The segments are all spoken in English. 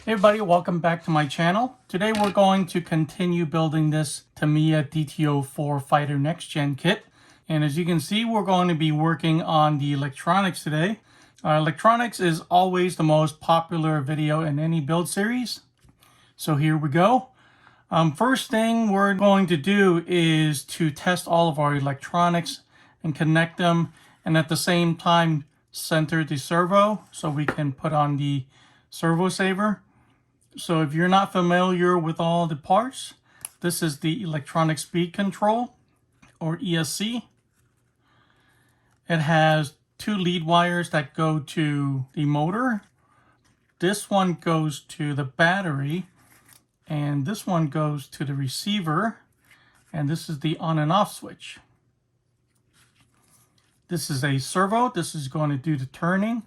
Hey everybody, welcome back to my channel. Today we're going to continue building this Tamiya DT-04 Fighter NXGEN kit. And as you can see, we're going to be working on the electronics today. Electronics is always the most popular video in any build series. So here we go. First thing we're going to do is to test all of our electronics and connect them, and at the same time center the servo so we can put on the servo saver. So if you're not familiar with all the parts, this is the electronic speed control, or ESC. It has two lead wires that go to the motor. This one goes to the battery, and this one goes to the receiver, and this is the on and off switch. This is a servo. This is going to do the turning,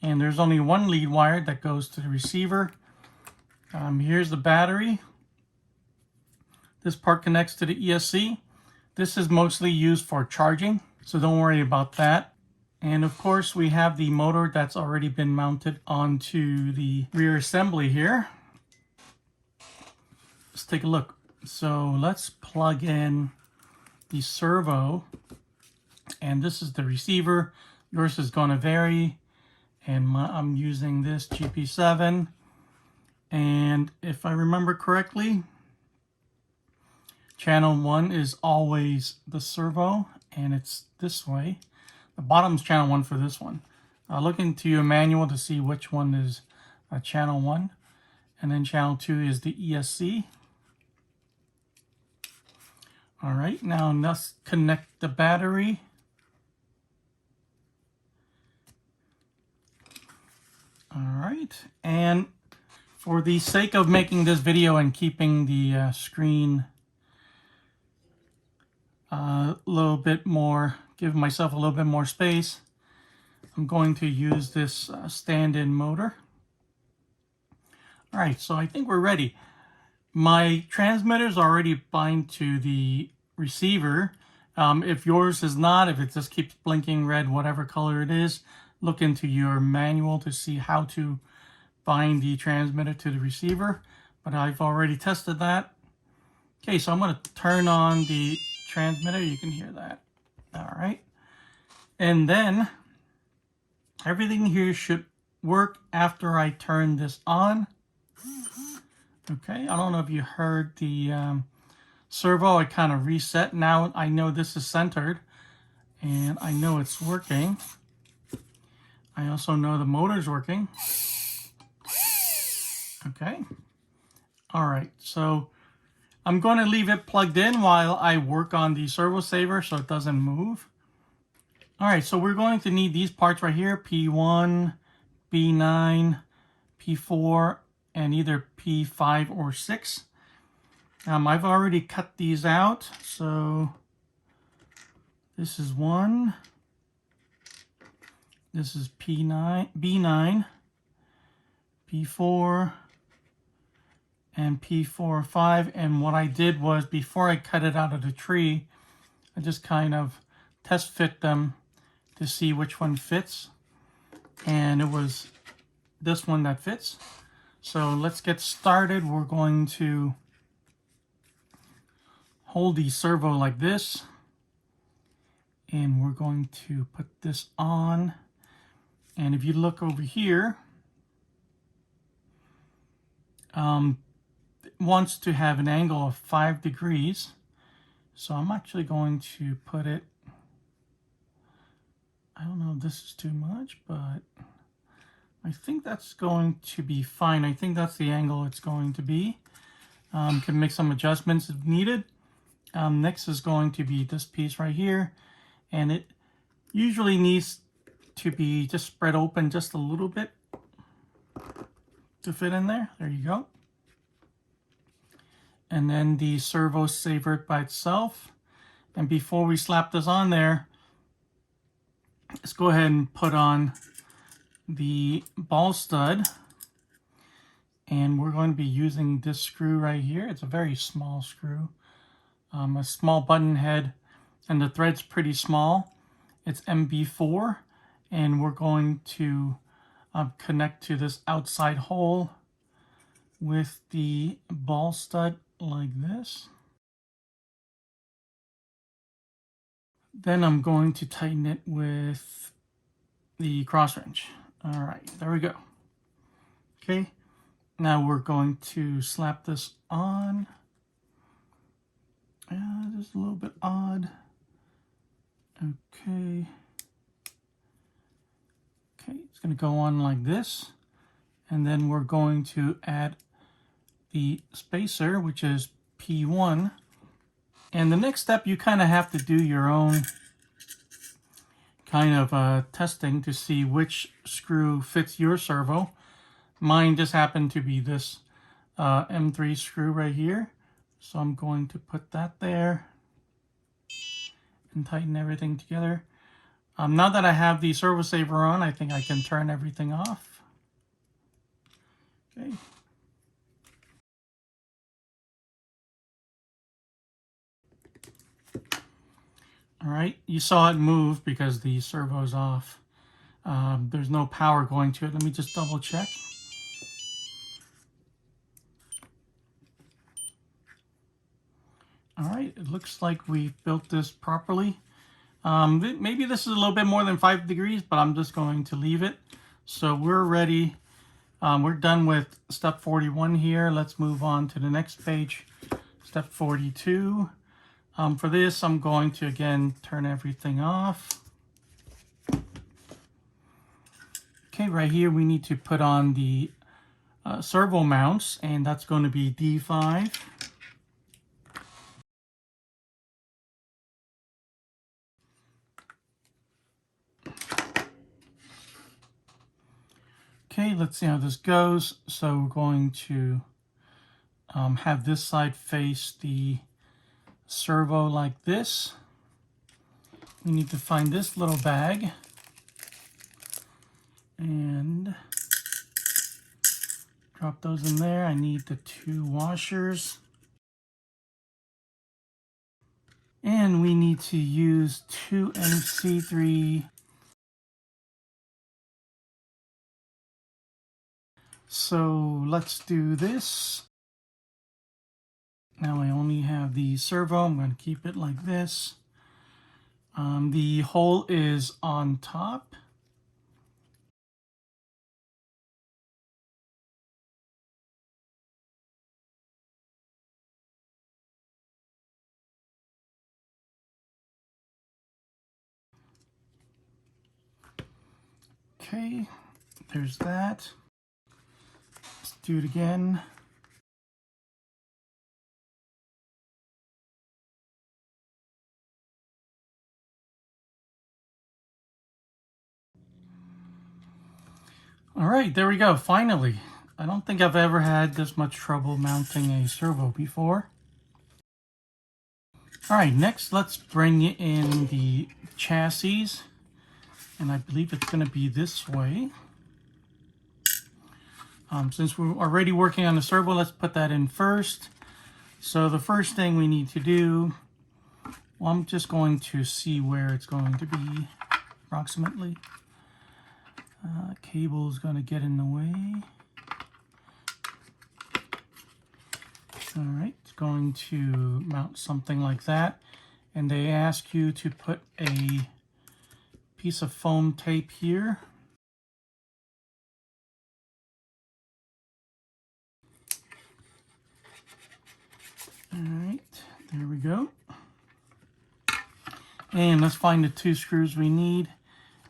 and there's only one lead wire that goes to the receiver. Here's the battery. This part connects to the ESC. This is mostly used for charging, so don't worry about that. And of course, we have the motor that's already been mounted onto the rear assembly here. Let's take a look. So let's plug in the servo, and this is the receiver. Yours is going to vary, and I'm using this GP7. And if I remember correctly, channel 1 is always the servo, and it's this way. The bottom's channel 1 for this one. Look into your manual to see which one is channel 1. And then channel 2 is the ESC. Alright, now let's connect the battery. Alright, and for the sake of making this video and keeping the screen a little bit more, give myself a little bit more space, I'm going to use this stand-in motor. All right, so I think we're ready. My transmitter's already bind to the receiver. If yours is not, if it just keeps blinking red, whatever color it is, look into your manual to see how to bind the transmitter to the receiver, but I've already tested that. Okay, so I'm going to turn on the transmitter. You can hear that. All right. And then everything here should work after I turn this on. Okay, I don't know if you heard the servo. I kind of reset. Now I know this is centered, and I know it's working. I also know the motor's working. Okay. All right. So I'm going to leave it plugged in while I work on the servo saver so it doesn't move. All right. So we're going to need these parts right here. P1, B9, P4, and either P5 or 6. I've already cut these out. So this is 1. This is P9, B9, P4, and P4, 5, and what I did was, before I cut it out of the tree, I just kind of test fit them to see which one fits, and it was this one that fits. So let's get started. We're going to hold the servo like this, and we're going to put this on, and if you look over here, it wants to have an angle of 5 degrees. So I'm actually going to put it, I don't know if this is too much, but I think that's going to be fine. I think that's the angle it's going to be. Can make some adjustments if needed. Next is going to be this piece right here, and it usually needs to be just spread open just a little bit to fit in there. There you go. And then the servo saver by itself. And before we slap this on there, let's go ahead and put on the ball stud. And we're going to be using this screw right here. It's a very small screw, a small button head, and the thread's pretty small. It's MB4, and we're going to connect to this outside hole with the ball stud like this. Then I'm going to tighten it with the cross wrench. All right, there we go. Okay, now we're going to slap this on. Just a little bit odd. Okay. Okay, it's going to go on like this. And then we're going to add the spacer, which is P1. And the next step, you kind of have to do your own kind of testing to see which screw fits your servo. Mine just happened to be this M3 screw right here. So I'm going to put that there and tighten everything together. Now that I have the servo saver on, I think I can turn everything off. Okay. All right, you saw it move because the servo's off. There's no power going to it. Let me just double check. All right, it looks like we've built this properly. Maybe this is a little bit more than 5 degrees, but I'm just going to leave it. So we're ready. We're done with step 41 here. Let's move on to the next page, step 42. For this, I'm going to, again, turn everything off. Okay, right here, we need to put on the servo mounts, and that's going to be D5. Okay, let's see how this goes. So we're going to have this side face the servo like this. We need to find this little bag and drop those in there. I need the 2 washers. And we need to use 2 MC3. So let's do this. Now I only have the servo. I'm going to keep it like this. The hole is on top. Okay, there's that. Let's do it again. All right, there we go, finally. I don't think I've ever had this much trouble mounting a servo before. All right, next let's bring in the chassis. And I believe it's gonna be this way. Since we're already working on the servo, let's put that in first. So the first thing we need to do, well, I'm just going to see where it's going to be approximately. Cable is going to get in the way. All right, it's going to mount something like that. And they ask you to put a piece of foam tape here. All right, there we go. And let's find the 2 screws we need.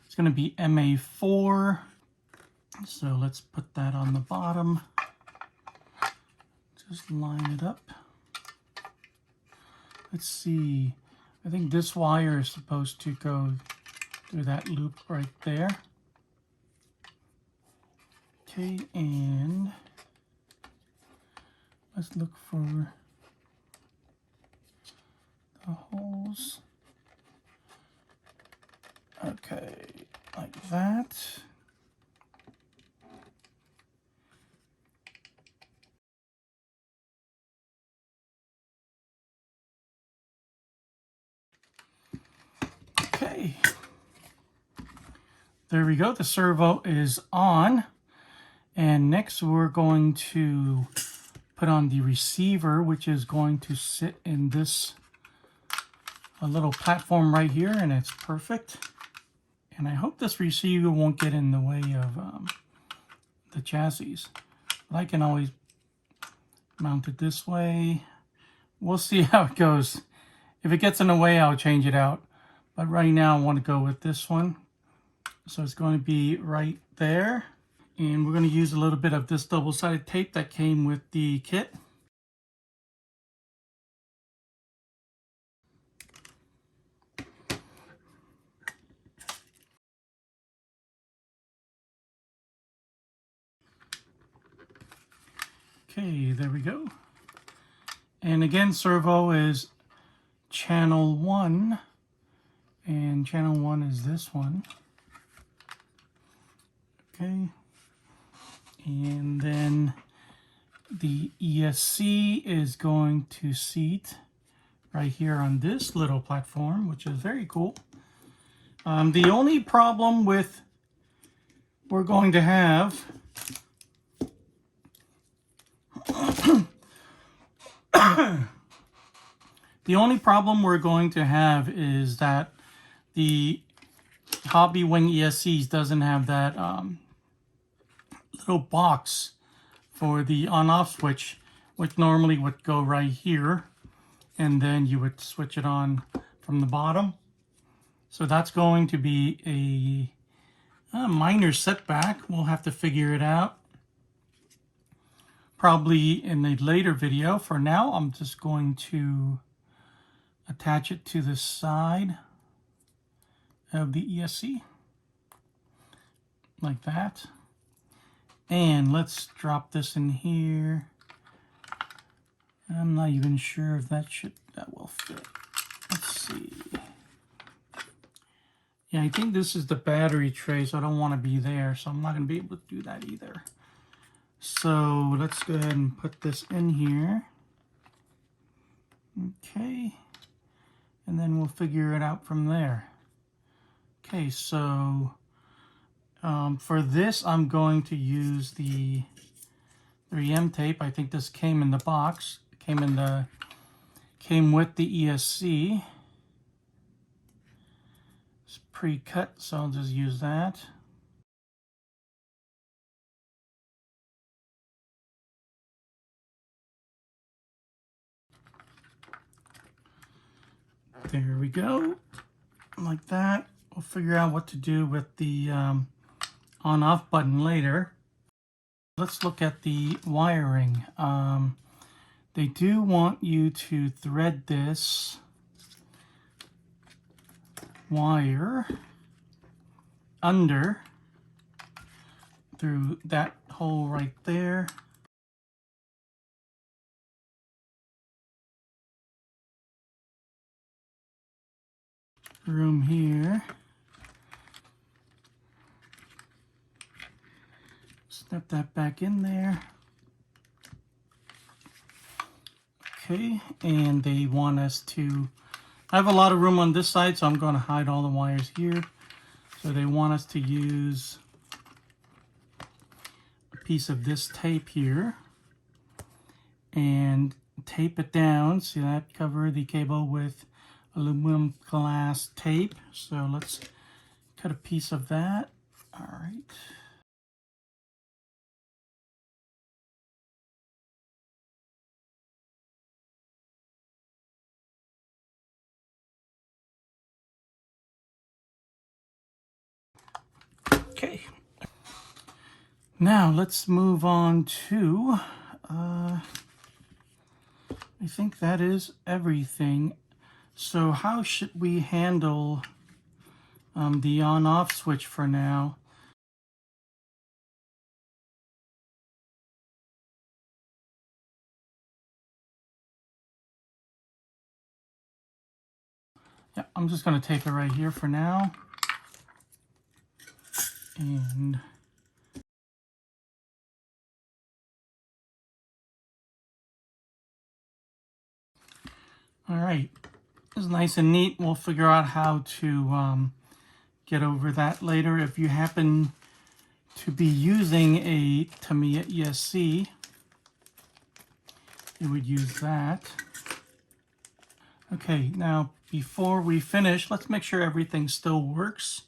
It's going to be MA4. So let's put that on the bottom. Just line it up. Let's see. I think this wire is supposed to go through that loop right there. Okay, and let's look for the holes. Okay, like that. Okay, there we go. The servo is on. And next we're going to put on the receiver, which is going to sit in this a little platform right here, and it's perfect. And I hope this receiver won't get in the way of the chassis. But I can always mount it this way. We'll see how it goes. If it gets in the way, I'll change it out. But right now I want to go with this one. So it's going to be right there. And we're going to use a little bit of this double-sided tape that came with the kit. Okay, there we go. And again, Servo is channel 1. And channel 1 is this one. Okay. And then the ESC is going to seat right here on this little platform, which is very cool. The only problem with we're going to have the only problem we're going to have is that the Hobby Wing ESCs doesn't have that little box for the on-off switch, which normally would go right here, and then you would switch it on from the bottom. So that's going to be a minor setback. We'll have to figure it out probably in a later video. For now, I'm just going to attach it to the side of the ESC like that. And let's drop this in here. I'm not even sure if that will fit. Let's see. Yeah, I think this is the battery tray, so I don't want to be there, so I'm not going to be able to do that either. So let's go ahead and put this in here. Okay. And then we'll figure it out from there. Okay, so for this, I'm going to use the 3M tape. I think this came in the box. It came with the ESC. It's pre-cut, so I'll just use that. There we go, like that. We'll figure out what to do with the on-off button later. Let's look at the wiring. They do want you to thread this wire under through that hole right there. Room here. Snap that back in there. Okay, and they want us to, I have a lot of room on this side, so I'm going to hide all the wires here. So they want us to use a piece of this tape here and tape it down. See that? Cover the cable with aluminum glass tape. So let's cut a piece of that. All right. Okay. Now let's move on to, I think that is everything. So how should we handle the on-off switch for now? Yeah, I'm just going to tape it right here for now. And all right, it's nice and neat. We'll figure out how to get over that later. If you happen to be using a Tamiya ESC, you would use that. Okay, now before we finish, let's make sure everything still works.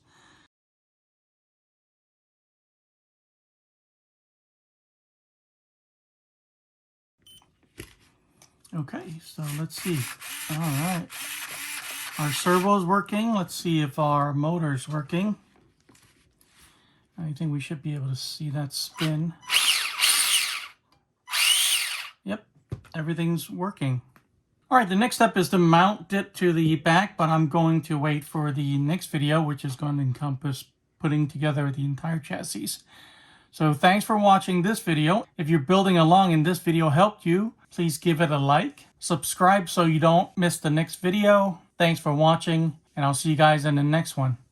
Okay, so let's see. All right. Our servo's working. Let's see if our motor's working. I think we should be able to see that spin. Yep, everything's working. All right, the next step is to mount it to the back, but I'm going to wait for the next video, which is going to encompass putting together the entire chassis. So thanks for watching this video. If you're building along and this video helped you, please give it a like. Subscribe so you don't miss the next video. Thanks for watching, and I'll see you guys in the next one.